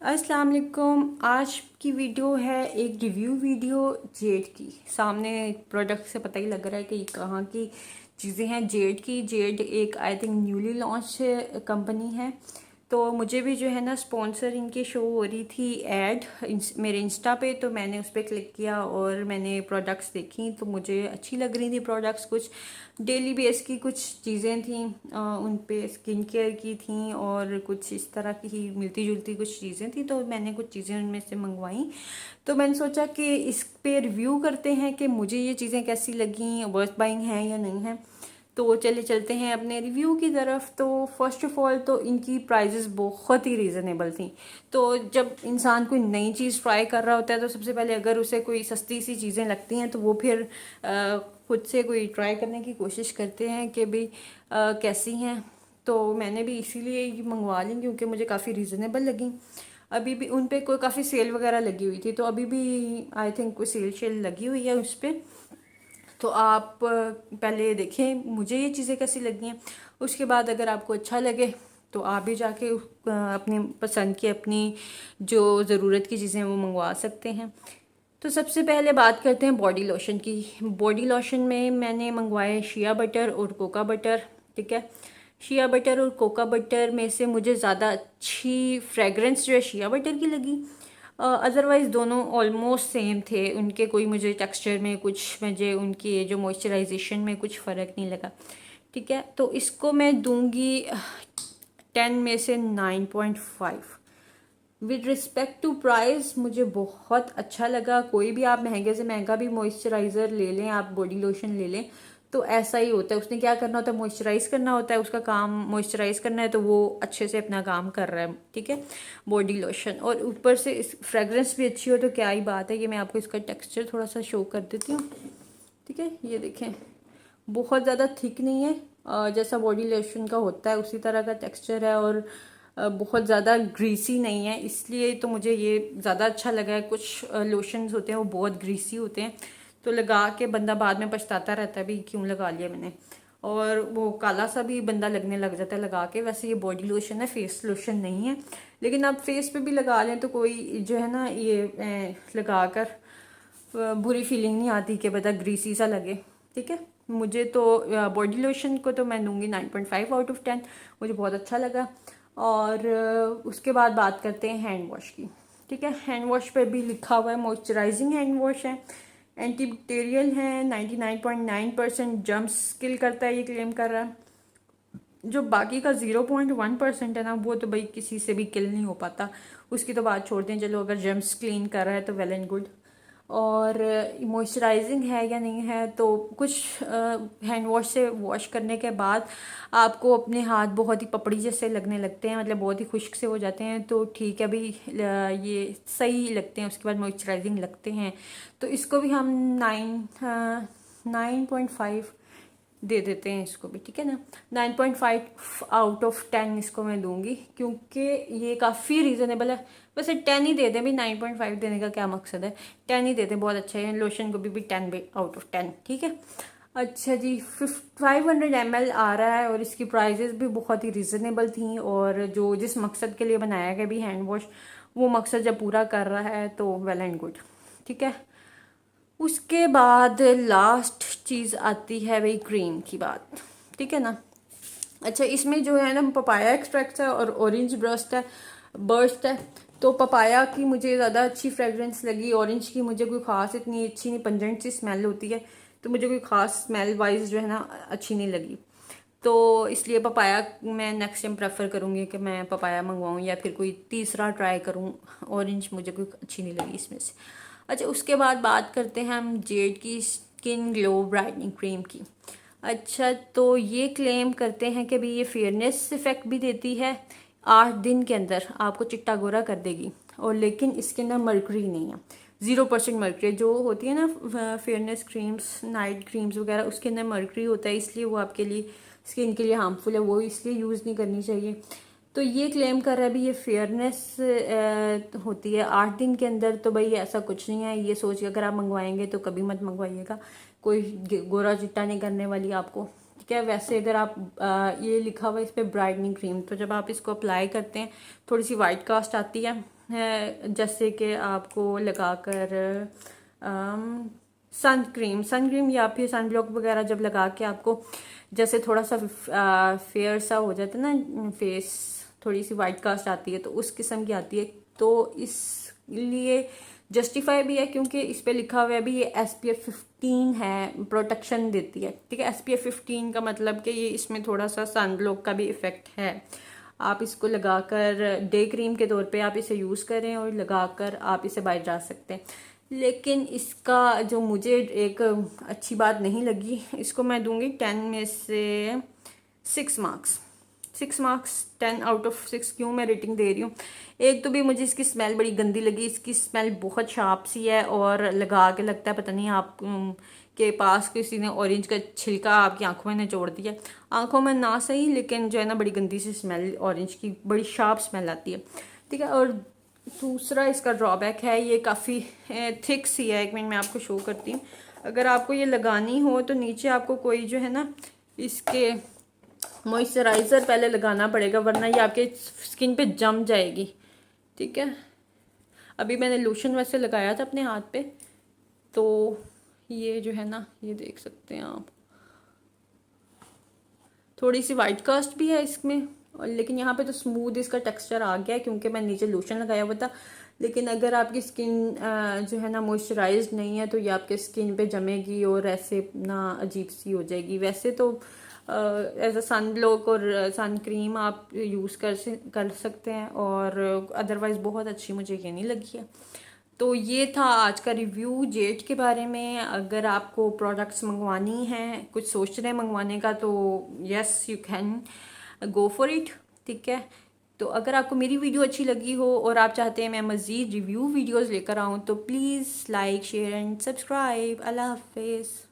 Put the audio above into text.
अस्सलाम वालेकुम। आज की वीडियो है एक रिव्यू वीडियो जेड की। सामने प्रोडक्ट से पता ही लग रहा है कि ये कहाँ की चीज़ें हैं। जेड की, जेड एक I think newly launch company है। तो मुझे भी जो है ना स्पॉन्सर इनकी शो हो रही थी ऐड मेरे इंस्टा पे, तो मैंने उस पर क्लिक किया और मैंने प्रोडक्ट्स देखी तो मुझे अच्छी लग रही थी प्रोडक्ट्स। कुछ डेली बेस की कुछ चीज़ें थी, उन पे स्किन केयर की थी और कुछ इस तरह की ही मिलती जुलती कुछ चीज़ें थी, तो मैंने कुछ चीज़ें उनमें से मंगवाई। तो मैंने सोचा कि इस पे रिव्यू करते हैं कि मुझे ये चीज़ें कैसी लगी, वर्थ बाइंग हैं या नहीं है। तो चले चलते हैं अपने रिव्यू की तरफ। तो फर्स्ट ऑफ ऑल तो इनकी प्राइजेस बहुत ही रीज़नेबल थी। तो जब इंसान कोई नई चीज़ ट्राई कर रहा होता है तो सबसे पहले अगर उसे कोई सस्ती सी चीज़ें लगती हैं तो वो फिर खुद से कोई ट्राई करने की कोशिश करते हैं कि भाई कैसी हैं। तो मैंने भी इसीलिए ये मंगवा ली क्योंकि मुझे काफ़ी रीज़नेबल लगी। अभी भी उन पे कोई काफ़ी सेल वगैरह लगी हुई थी, तो अभी भी आई थिंक कोई सेल शेल लगी हुई है उस पर। तो आप पहले देखें मुझे ये चीज़ें कैसी लगी हैं, उसके बाद अगर आपको अच्छा लगे तो आप भी जाके अपनी पसंद की अपनी जो ज़रूरत की चीज़ें वो मंगवा सकते हैं। तो सबसे पहले बात करते हैं बॉडी लोशन की। बॉडी लोशन में मैंने मंगवाए शिया बटर और कोका बटर। ठीक है, शिया बटर और कोका बटर में से मुझे ज़्यादा अच्छी फ्रेगरेंस जो है शिया बटर की लगी। अदरवाइज़ दोनों ऑलमोस्ट सेम थे, उनके कोई मुझे टेक्सचर में कुछ, मुझे उनकी जो मॉइस्चराइजेशन में कुछ फ़र्क नहीं लगा। ठीक है, तो इसको मैं दूंगी 10 में से 9.5। विद रिस्पेक्ट टू प्राइस मुझे बहुत अच्छा लगा। कोई भी आप महंगे से महंगा भी मॉइस्चराइज़र ले लें, आप बॉडी लोशन ले लें, तो ऐसा ही होता है। उसने क्या करना होता है, मॉइस्चराइज करना होता है, उसका काम मॉइस्चराइज करना है, तो वो अच्छे से अपना काम कर रहा है। ठीक है, बॉडी लोशन और ऊपर से इस फ्रेगरेंस भी अच्छी हो तो क्या ही बात है। ये मैं आपको इसका टेक्स्चर थोड़ा सा शो कर देती हूँ। ठीक है, ये देखें, बहुत ज़्यादा थिक नहीं है, जैसा बॉडी लोशन का होता है उसी तरह का टेक्सचर है, और बहुत ज़्यादा ग्रीसी नहीं है, इसलिए तो मुझे ये ज़्यादा अच्छा लगा है। कुछ लोशंस होते हैं वो बहुत ग्रीसी होते हैं, तो लगा के बंदा बाद में पछताता रहता है भी क्यों लगा लिया मैंने, और वो काला सा भी बंदा लगने लग जाता है लगा के। वैसे ये बॉडी लोशन है, फेस लोशन नहीं है, लेकिन आप फेस पे भी लगा लें तो कोई जो है ना ये लगा कर बुरी फीलिंग नहीं आती कि बता ग्रीसी सा लगे। ठीक है, मुझे तो बॉडी लोशन को तो मैं दूंगी 9.5 आउट ऑफ 10। मुझे बहुत अच्छा लगा। और उसके बाद बात करते हैं हैंड वॉश की। ठीक है, हैंड वॉश पे भी लिखा हुआ है मॉइस्चराइजिंग हैंड वॉश है, एंटीबैक्टीरियल है, 99.9% जर्म्स किल करता है, ये क्लेम कर रहा है। जो बाकी का 0.1% है ना, वो तो भाई किसी से भी किल नहीं हो पाता, उसकी तो बात छोड़ दें। चलो अगर जर्म्स क्लीन कर रहा है तो वेल एंड गुड। और मॉइस्चराइजिंग है या नहीं है, तो कुछ हैंड वॉश से वॉश करने के बाद आपको अपने हाथ बहुत ही पपड़ी जैसे लगने लगते हैं, मतलब बहुत ही खुश्क से हो जाते हैं, तो ठीक है भाई, ये सही लगते हैं, उसके बाद मॉइस्चराइजिंग लगते हैं। तो इसको भी हम 9.5 दे देते हैं इसको भी। ठीक है ना, 9.5 आउट ऑफ 10 इसको मैं दूंगी क्योंकि ये काफ़ी रीज़नेबल है। वैसे 10 ही दे दें भी, 9.5 देने का क्या मकसद है, 10 ही देते हैं, बहुत अच्छा है। लोशन को भी 10 भी आउट ऑफ 10। ठीक है, अच्छा जी, 500 ml आ रहा है और इसकी प्राइजेस भी बहुत ही रीज़नेबल थी, और जो जिस मकसद के लिए बनाया गया भी हैंड वॉश, वो मकसद जब पूरा कर रहा है तो वेल एंड गुड। ठीक है, उसके बाद लास्ट चीज़ आती है भाई क्रीम की बात। ठीक है ना, अच्छा इसमें जो है ना पपाया एक्सट्रैक्ट है और ऑरेंज बर्स्ट है। तो पपाया की मुझे ज़्यादा अच्छी फ्रेगरेंस लगी, ऑरेंज की मुझे कोई ख़ास इतनी अच्छी नहीं, पंजेंट सी स्मेल होती है, तो मुझे कोई ख़ास स्मेल वाइज जो है ना अच्छी नहीं लगी। तो इसलिए पपाया मैं नेक्स्ट टाइम प्रेफर करूँगी कि मैं पपाया मंगवाऊँ या फिर कोई तीसरा ट्राई करूँ। ऑरेंज मुझे कोई अच्छी नहीं लगी इसमें से। अच्छा, उसके बाद बात करते हैं हम जेड की स्किन ग्लो ब्राइटनिंग क्रीम की। अच्छा, तो ये क्लेम करते हैं कि भाई ये फेयरनेस इफेक्ट भी देती है, 8 दिन के अंदर आपको चिट्टा गोरा कर देगी, और लेकिन इसके अंदर मर्करी नहीं है, 0% मर्करी। जो होती है ना फेयरनेस क्रीम्स, नाइट क्रीम्स वगैरह, उसके अंदर मर्करी होता है, इसलिए वो आपके लिए स्किन के लिए हार्मफुल है, वो इसलिए यूज़ नहीं करनी चाहिए। तो ये क्लेम कर रहा है भी ये फेयरनेस होती है 8 दिन के अंदर, तो भाई ऐसा कुछ नहीं है। ये सोच के अगर आप मंगवाएंगे तो कभी मत मंगवाइएगा, कोई गोरा चिट्टा नहीं करने वाली आपको। ठीक है, वैसे अगर आप ये लिखा हुआ है इस पर ब्राइटनिंग क्रीम, तो जब आप इसको अप्लाई करते हैं थोड़ी सी वाइट कास्ट आती है, है, जैसे कि आपको लगाकर सन क्रीम या फिर सन ब्लॉक वगैरह जब लगा के आपको जैसे थोड़ा सा फेयर सा हो जाता है ना फेस, थोड़ी सी वाइट कास्ट आती है तो उस किस्म की आती है, तो इसलिए जस्टिफाई भी है क्योंकि इस पे लिखा हुआ है भी ये SPF 15 है, प्रोटेक्शन देती है। ठीक है, SPF 15 का मतलब कि ये इसमें थोड़ा सा सन ब्लॉक का भी इफेक्ट है। आप इसको लगाकर डे क्रीम के तौर पे आप इसे यूज़ करें और लगाकर आप इसे बाहर जा सकते हैं। लेकिन इसका जो मुझे एक अच्छी बात नहीं लगी, इसको मैं दूंगी 10 में से 6 मार्क्स। 6 मार्क्स 10 आउट ऑफ 6 क्यों मैं रेटिंग दे रही हूँ? एक तो भी मुझे इसकी स्मेल बड़ी गंदी लगी, इसकी स्मेल बहुत शार्प सी है और लगा के लगता है पता नहीं आप के पास किसी ने ऑरेंज का छिलका आपकी आंखों में निचोड़ दिया। आंखों में ना सही, लेकिन जो है ना बड़ी गंदी सी स्मेल, ऑरेंज की बड़ी शार्प स्मेल आती है। ठीक है, और दूसरा इसका ड्रॉबैक है ये काफ़ी थिक सी है। एक मिनट मैं आपको शो करती हूँ। अगर आपको ये लगानी हो तो नीचे आपको कोई जो है ना इसके मॉइस्चराइज़र पहले लगाना पड़ेगा, वरना ये आपके स्किन पे जम जाएगी। ठीक है, अभी मैंने लोशन वैसे लगाया था अपने हाथ पे, तो ये जो है ना ये देख सकते हैं आप, थोड़ी सी वाइट कास्ट भी है इसमें, लेकिन यहाँ पे तो स्मूथ इसका टेक्सचर आ गया है क्योंकि मैं नीचे लोशन लगाया हुआ था। लेकिन अगर आपकी स्किन जो है ना मॉइस्चराइज्ड नहीं है तो ये आपके स्किन पे जमेगी और ऐसे ना अजीब सी हो जाएगी। वैसे तो एज अ सन ब्लॉक और सन क्रीम आप यूज़ कर सकते हैं, और अदरवाइज़ बहुत अच्छी मुझे ये नहीं लगी है। तो ये था आज का रिव्यू जेट के बारे में। अगर आपको प्रोडक्ट्स मंगवानी हैं, कुछ सोच रहे हैं मंगवाने का, तो yes you can go for it. ठीक है, तो अगर आपको मेरी वीडियो अच्छी लगी हो और आप चाहते हैं मैं मज़ीद रिव्यू वीडियोस लेकर आऊँ तो please like share and subscribe. अल्लाह हाफिज़।